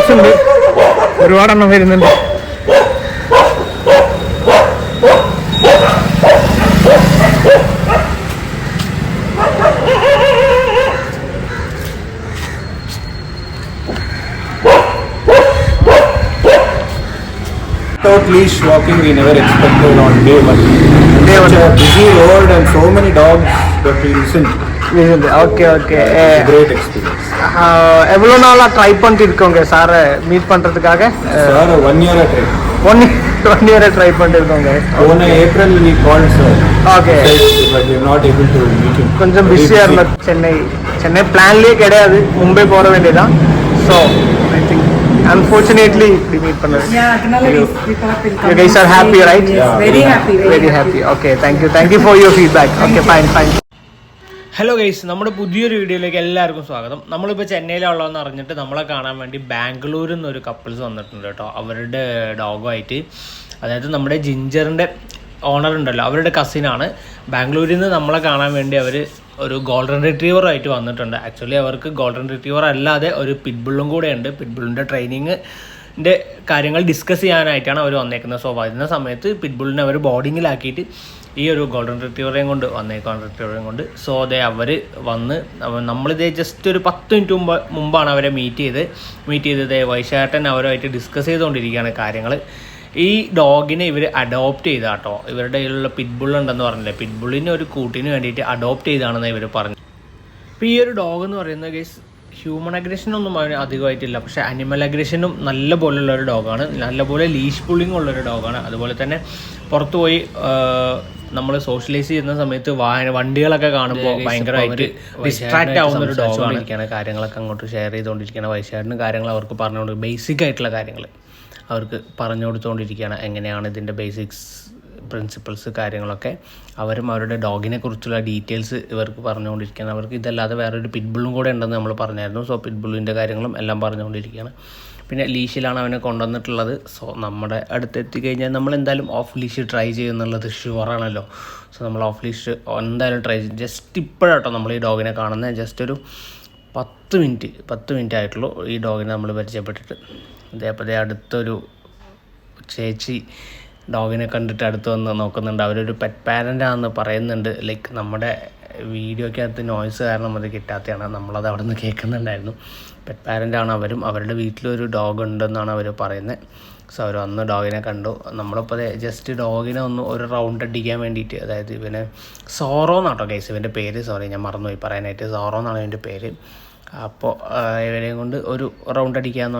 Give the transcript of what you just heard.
Dogs ഉണ്ട്, ഒരുപാടെണ്ണം വരുന്നുണ്ട്. Without leash walking, we never expected on day one. Such a busy road and so many dogs, but we listened. Okay okay, Great experience. எவ்வளோ நாளாக try பண்ணிட்டு இருக்கோங்க சாரை meet பண்ணுறதுக்காக? Sir, 1 year at it. One இயரை try பண்ணிட்டு இருக்கோங்க. On April we called sir. Okay. But we are not able to meet him. கொஞ்சம் பிஸியாக இருந்த சென்னை பிளான்லேயே கிடையாது, மும்பை போக வேண்டியதான். So I think unfortunately we meet பண்ணது. You guys are happy, right? Yes, very happy. Okay, thank you for your feedback. Okay, fine. Hello guys, നമ്മുടെ പുതിയൊരു വീഡിയോയിലേക്ക് എല്ലാവർക്കും സ്വാഗതം. നമ്മളിപ്പോൾ ചെന്നൈയിലുള്ളതെന്ന് അറിഞ്ഞിട്ട് നമ്മളെ കാണാൻ വേണ്ടി ബാംഗ്ലൂരിൽ നിന്നൊരു കപ്പിൾസ് വന്നിട്ടുണ്ട് കേട്ടോ. അവരുടെ ഡോഗുമായിട്ട്, അതായത് നമ്മുടെ ജിഞ്ചറിൻ്റെ ഓണർ ഉണ്ടല്ലോ, അവരുടെ കസിനാണ്. ബാംഗ്ലൂരിൽ നിന്ന് നമ്മളെ കാണാൻ വേണ്ടി അവർ ഒരു ഗോൾഡൻ റിട്രീവറായിട്ട് വന്നിട്ടുണ്ട്. ആക്ച്വലി അവർക്ക് ഗോൾഡൻ റിട്രീവർ അല്ലാതെ ഒരു പിറ്റ്ബുള്ളും കൂടെ ഉണ്ട്. പിറ്റ്ബുള്ളിൻ്റെ ട്രെയിനിങ്ങിൻ്റെ കാര്യങ്ങൾ ഡിസ്കസ് ചെയ്യാനായിട്ടാണ് അവർ വന്നേക്കുന്നത്. സോ വരുന്ന സമയത്ത് പിറ്റ്ബുള്ളിനെ അവർ ബോർഡിങ്ങിലാക്കിയിട്ട് ഈ ഒരു ഗോൾഡൻ റിട്രീവറേയും കൊണ്ട് വന്നേക്കും. സോ അതേ അവർ വന്ന് നമ്മളിതേ ജസ്റ്റ് ഒരു 10 മിനിറ്റ് മുമ്പാണ് അവരെ മീറ്റ് ചെയ്തത്. വൈശാട്ടൻ അവരുമായിട്ട് ഡിസ്കസ് ചെയ്തുകൊണ്ടിരിക്കുകയാണ് കാര്യങ്ങൾ. ഈ ഡോഗിനെ ഇവർ അഡോപ്റ്റ് ചെയ്താ കേട്ടോ. ഇവരുടെ കയ്യിലുള്ള പിറ്റ്ബുൾ ഉണ്ടെന്ന് പറഞ്ഞില്ലേ, പിറ്റ്ബുള്ളിനെ ഒരു കൂട്ടിന് വേണ്ടിയിട്ട് അഡോപ്റ്റ് ചെയ്താണെന്ന് ഇവർ പറഞ്ഞു. അപ്പോൾ ഈ ഒരു ഡോഗ് എന്ന് പറയുന്നത് ഗൈസ് ഹ്യൂമൻ അഗ്രഷനൊന്നും അവന് അധികമായിട്ടില്ല, പക്ഷേ അനിമൽ അഗ്രഷനും നല്ല പോലുള്ളൊരു ഡോഗാണ്. നല്ലപോലെ ലീഷ് പുള്ളിങ് ഉള്ളൊരു ഡോഗാണ്. അതുപോലെ തന്നെ പുറത്തു പോയി നമ്മൾ സോഷ്യലൈസ് ചെയ്യുന്ന സമയത്ത് വണ്ടികളൊക്കെ കാണുമ്പോൾ ഭയങ്കരമായിട്ട് ഡിസ്ട്രാക്റ്റ് ആവുന്ന ഒരു ഡോഗാണ്. കാര്യങ്ങളൊക്കെ അങ്ങോട്ട് ഷെയർ ചെയ്തുകൊണ്ടിരിക്കുകയാണ്. വൈശാടിന് കാര്യങ്ങൾ അവർക്ക് പറഞ്ഞുകൊണ്ട് ബേസിക് ആയിട്ടുള്ള കാര്യങ്ങൾ അവർക്ക് പറഞ്ഞു കൊടുത്തുകൊണ്ടിരിക്കുകയാണ്. എങ്ങനെയാണ് ഇതിൻ്റെ ബേസിക്സ്, പ്രിൻസിപ്പിൾസ്, കാര്യങ്ങളൊക്കെ അവരും അവരുടെ ഡോഗിനെ കുറിച്ചുള്ള ഡീറ്റെയിൽസ് ഇവർക്ക് പറഞ്ഞുകൊണ്ടിരിക്കുകയാണ്. അവർക്ക് ഇതല്ലാതെ വേറൊരു പിറ്റ്ബുള്ളും കൂടെ ഉണ്ടെന്ന് നമ്മൾ പറഞ്ഞായിരുന്നു. സോ പിറ്റ്ബുള്ളിൻ്റെ കാര്യങ്ങളും എല്ലാം പറഞ്ഞുകൊണ്ടിരിക്കുകയാണ്. പിന്നെ ലീഷിലാണ് അവനെ കൊണ്ടുവന്നിട്ടുള്ളത്. സോ നമ്മുടെ അടുത്ത് എത്തിക്കഴിഞ്ഞാൽ നമ്മൾ എന്തായാലും ഓഫ് ലീഷ് ട്രൈ ചെയ്യുന്നുള്ളത് ഷുവറാണല്ലോ. സോ നമ്മൾ ഓഫ് ലീഷ് എന്തായാലും ട്രൈ ചെയ്യും. ജസ്റ്റ് ഇപ്പോഴാട്ടോ നമ്മൾ ഈ ഡോഗിനെ കാണുന്നത്. ജസ്റ്റ് ഒരു 10 മിനിറ്റ് ആയിട്ടുള്ളൂ ഈ ഡോഗിനെ നമ്മൾ പരിചയപ്പെട്ടിട്ട്. അതേപോലെ അടുത്തൊരു ചേച്ചി ഡോഗിനെ കണ്ടിട്ട് അടുത്ത് വന്ന് നോക്കുന്നുണ്ട്. അവരൊരു പെറ്റ് പാരൻ്റാണെന്ന് പറയുന്നുണ്ട്. ലൈക്ക് നമ്മുടെ വീഡിയോയ്ക്കകത്ത് നോയ്സ് കാരണം അത് കിട്ടാത്തതാണ്, നമ്മളത് അവിടെ നിന്ന് കേൾക്കുന്നുണ്ടായിരുന്നു. പെറ്റ് പാരൻ്റാണ് അവരും. അവരുടെ വീട്ടിലൊരു ഡോഗ് ഉണ്ടെന്നാണ് അവർ പറയുന്നത്. സോ അവർ വന്ന് ഡോഗിനെ കണ്ടു. നമ്മളിപ്പോൾ ജസ്റ്റ് ഡോഗിനെ ഒരു റൗണ്ട് അടിക്കാൻ വേണ്ടിയിട്ട്, അതായത് ഇവനെ സോറോ എന്നാട്ടോ ഗൈസ് ഇവൻ്റെ പേര്, സോറി ഞാൻ മറന്നുപോയി പറയാനായിട്ട്, സോറോ എന്നാണ് ഇവൻ്റെ പേര്. അപ്പോൾ ഇവരെയും കൊണ്ട് ഒരു റൗണ്ട് അടിക്കാമെന്ന്